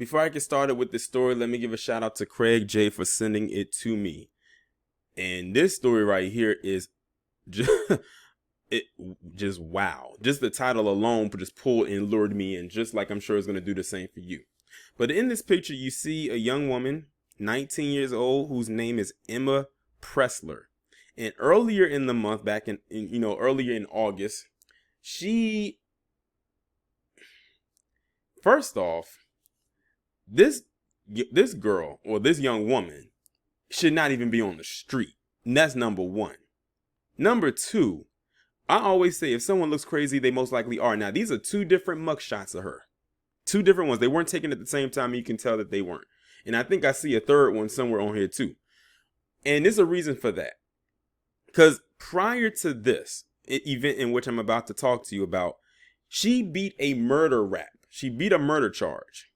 Before I get started with this story, let me give a shout out to Craig J for sending it to me. And this story right here is just, just wow. Just the title alone just pulled and lured me in, just like I'm sure it's going to do the same for you. But in this picture, you see a young woman, 19 years old, whose name is Emma Presler. And earlier in the month, back earlier in August, first off, this girl or this young woman should not even be on the street. And that's number one. Number two, I always say if someone looks crazy, they most likely are. Now, these are two different mugshots of her. Two different ones. They weren't taken at the same time. You can tell that they weren't. And I think I see a third one somewhere on here too. And there's a reason for that. Because prior to this event in which I'm about to talk to you about, she beat a murder rap. She beat a murder charge.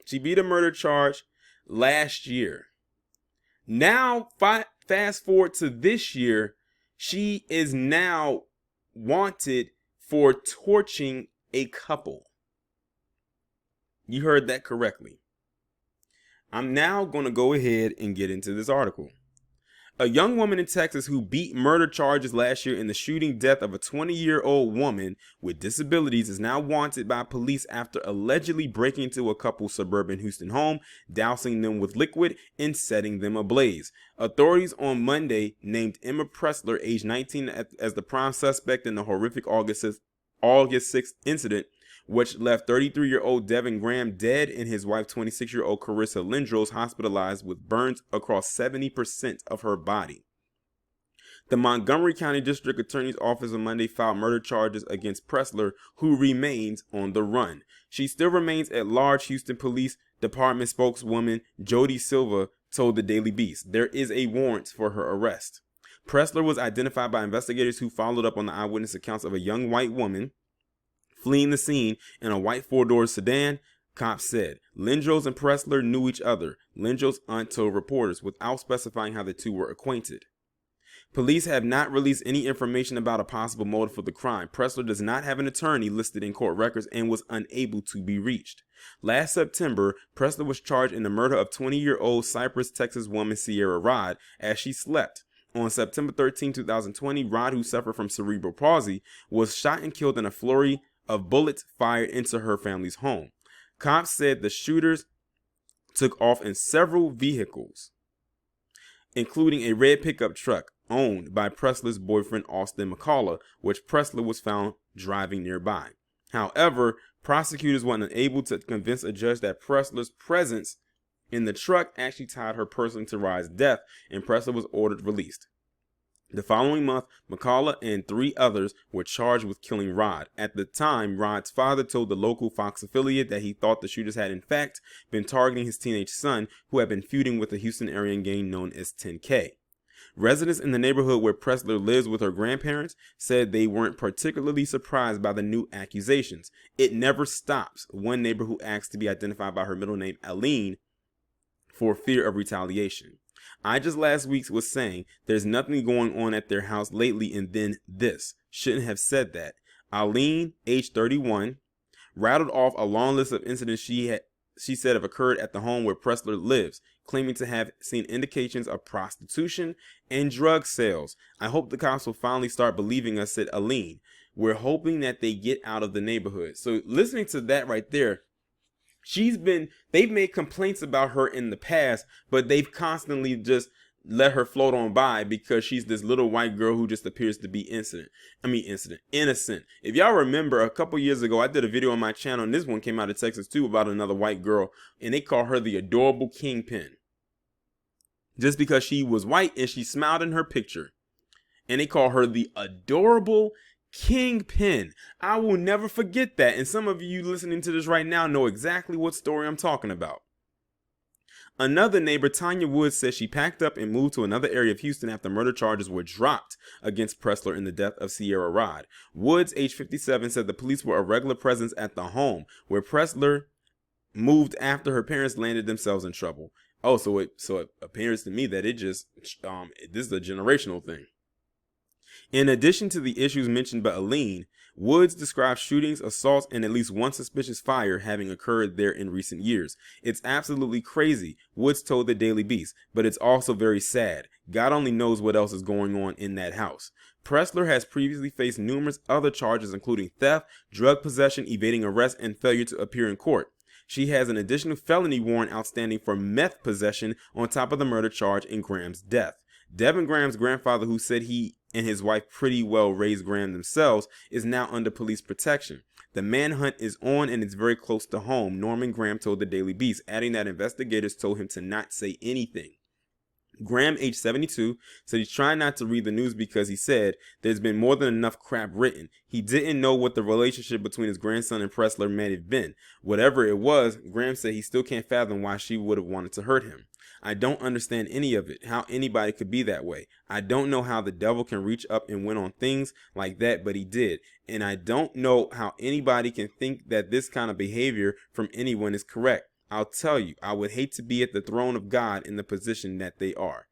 She beat a murder charge last year. Now, fast forward to this year, she is now wanted for torching a couple. You heard that correctly. I'm now going to go ahead and get into this article. A young woman in Texas who beat murder charges last year in the shooting death of a 20-year-old woman with disabilities is now wanted by police after allegedly breaking into a couple's suburban Houston home, dousing them with liquid, and setting them ablaze. Authorities on Monday named Emma Presler, age 19, as the prime suspect in the horrific August 6th incident, which left 33-year-old Devin Graham dead and his wife, 26-year-old Carissa Lindros, hospitalized with burns across 70% of her body. The Montgomery County District Attorney's Office on Monday filed murder charges against Presler, who remains on the run. She still remains at large, Houston Police Department spokeswoman Jody Silva told the Daily Beast. There is a warrant for her arrest. Presler was identified by investigators who followed up on the eyewitness accounts of a young white woman fleeing the scene in a white four-door sedan. Cops said Lindros and Presler knew each other. Lindros' aunt told reporters, without specifying how the two were acquainted. Police have not released any information about a possible motive for the crime. Presler does not have an attorney listed in court records and was unable to be reached. Last September, Presler was charged in the murder of 20-year-old Cypress, Texas woman Sierra Rod as she slept. On September 13, 2020, Rod, who suffered from cerebral palsy, was shot and killed in a flurry of bullets fired into her family's home. Cops said the shooters took off in several vehicles, including a red pickup truck owned by Presler's boyfriend Austin McCullough, which Presler was found driving nearby. However, prosecutors were unable to convince a judge that Presler's presence in the truck actually tied her personally to Rod's death, and Presler was ordered released. The following month, McCullough and 3 others were charged with killing Rod. At the time, Rod's father told the local Fox affiliate that he thought the shooters had in fact been targeting his teenage son, who had been feuding with the Houston area gang known as 10K. Residents in the neighborhood where Presler lives with her grandparents said they weren't particularly surprised by the new accusations. It never stops, one neighbor who asked to be identified by her middle name, Aline, for fear of retaliation. I just last week was saying there's nothing going on at their house lately, and then this. Shouldn't have said that. Aline, age 31, rattled off a long list of incidents she said have occurred at the home where Presler lives, claiming to have seen indications of prostitution and drug sales. I hope the cops will finally start believing us, said Aline. We're hoping that they get out of the neighborhood. So listening to that right there, they've made complaints about her in the past, but they've constantly just let her float on by because she's this little white girl who just appears to be innocent. If y'all remember, a couple years ago, I did a video on my channel, and this one came out of Texas too, about another white girl, and they call her the adorable kingpin. Just because she was white and she smiled in her picture. And they call her the adorable Kingpin. I will never forget that, and some of you listening to this right now know exactly what story I'm talking about. Another neighbor, Tanya Woods, says she packed up and moved to another area of Houston after murder charges were dropped against Presler in the death of Sierra Rod. Woods, age 57, said the police were a regular presence at the home where Presler moved after her parents landed themselves in trouble. Oh, so it appears to me that this is a generational thing. In addition to the issues mentioned by Aline, Woods described shootings, assaults, and at least one suspicious fire having occurred there in recent years. It's absolutely crazy, Woods told the Daily Beast, but it's also very sad. God only knows what else is going on in that house. Presler has previously faced numerous other charges including theft, drug possession, evading arrest, and failure to appear in court. She has an additional felony warrant outstanding for meth possession on top of the murder charge in Graham's death. Devin Graham's grandfather, who said he and his wife pretty well raised Graham themselves, is now under police protection. The manhunt is on and it's very close to home, Norman Graham told the Daily Beast, adding that investigators told him to not say anything. Graham, age 72, said he's trying not to read the news because he said there's been more than enough crap written. He didn't know what the relationship between his grandson and Presler may have been. Whatever it was, Graham said he still can't fathom why she would have wanted to hurt him. I don't understand any of it, how anybody could be that way. I don't know how the devil can reach up and win on things like that, but he did. And I don't know how anybody can think that this kind of behavior from anyone is correct. I'll tell you, I would hate to be at the throne of God in the position that they are.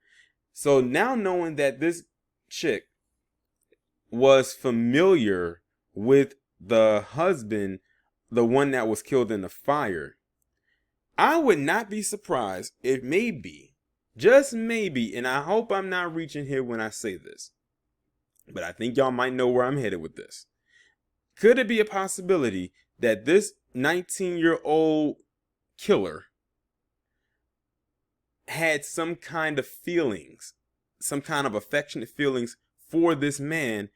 So now knowing that this chick was familiar with the husband, the one that was killed in the fire, I would not be surprised if maybe, just maybe, and I hope I'm not reaching here when I say this, but I think y'all might know where I'm headed with this. Could it be a possibility that this 19-year-old killer had some kind of feelings, some kind of affectionate feelings for this man,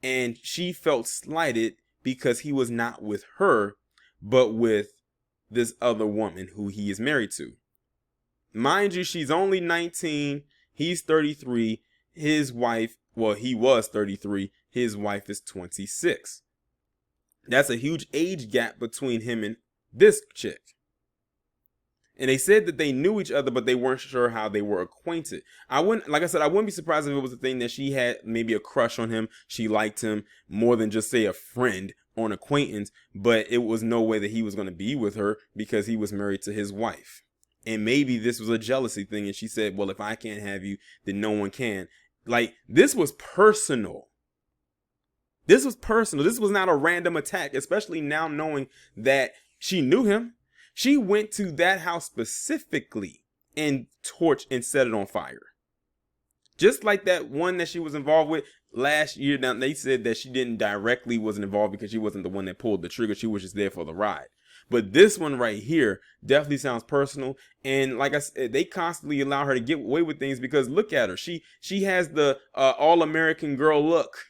and she felt slighted because he was not with her, but with this other woman who he is married to? Mind you, she's only 19, he's 33, his wife, well, he was 33, his wife is 26. That's a huge age gap between him and this chick. And they said that they knew each other, but they weren't sure how they were acquainted. I wouldn't be surprised if it was a thing that she had maybe a crush on him. She liked him more than just say a friend or an acquaintance, but it was no way that he was going to be with her because he was married to his wife. And maybe this was a jealousy thing. And she said, well, if I can't have you, then no one can. Like, this was personal. This was personal. This was not a random attack, especially now knowing that she knew him. She went to that house specifically and torched and set it on fire. Just like that one that she was involved with last year. Now, they said that she wasn't involved because she wasn't the one that pulled the trigger. She was just there for the ride. But this one right here definitely sounds personal. And like I said, they constantly allow her to get away with things because look at her. She has the all-American girl look.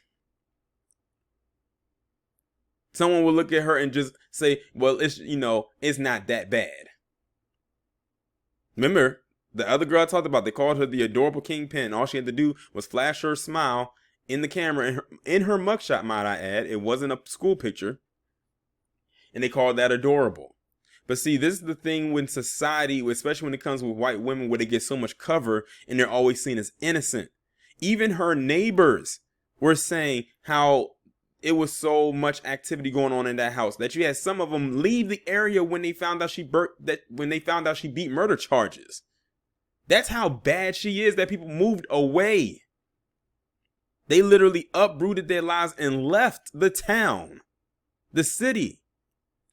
Someone will look at her and just say, well, it's not that bad. Remember, the other girl I talked about, they called her the adorable kingpin. All she had to do was flash her smile in the camera, in her mugshot, might I add. It wasn't a school picture. And they called that adorable. But see, this is the thing when society, especially when it comes with white women, where they get so much cover and they're always seen as innocent. Even her neighbors were saying how it was so much activity going on in that house that you had some of them leave the area when they found out she beat murder charges. That's how bad she is that people moved away. They literally uprooted their lives and left the town, the city,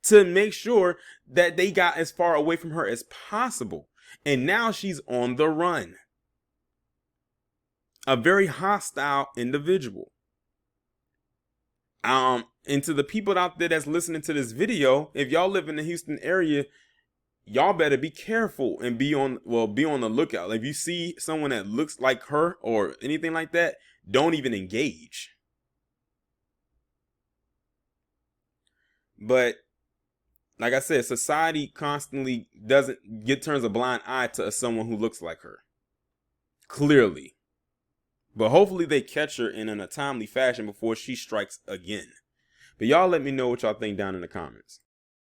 to make sure that they got as far away from her as possible. And now she's on the run. A very hostile individual. And to the people out there that's listening to this video, if y'all live in the Houston area, y'all better be careful and be on the lookout. If you see someone that looks like her or anything like that, don't even engage. But like I said, society constantly turns a blind eye to someone who looks like her. Clearly. But hopefully they catch her in a timely fashion before she strikes again. But y'all let me know what y'all think down in the comments.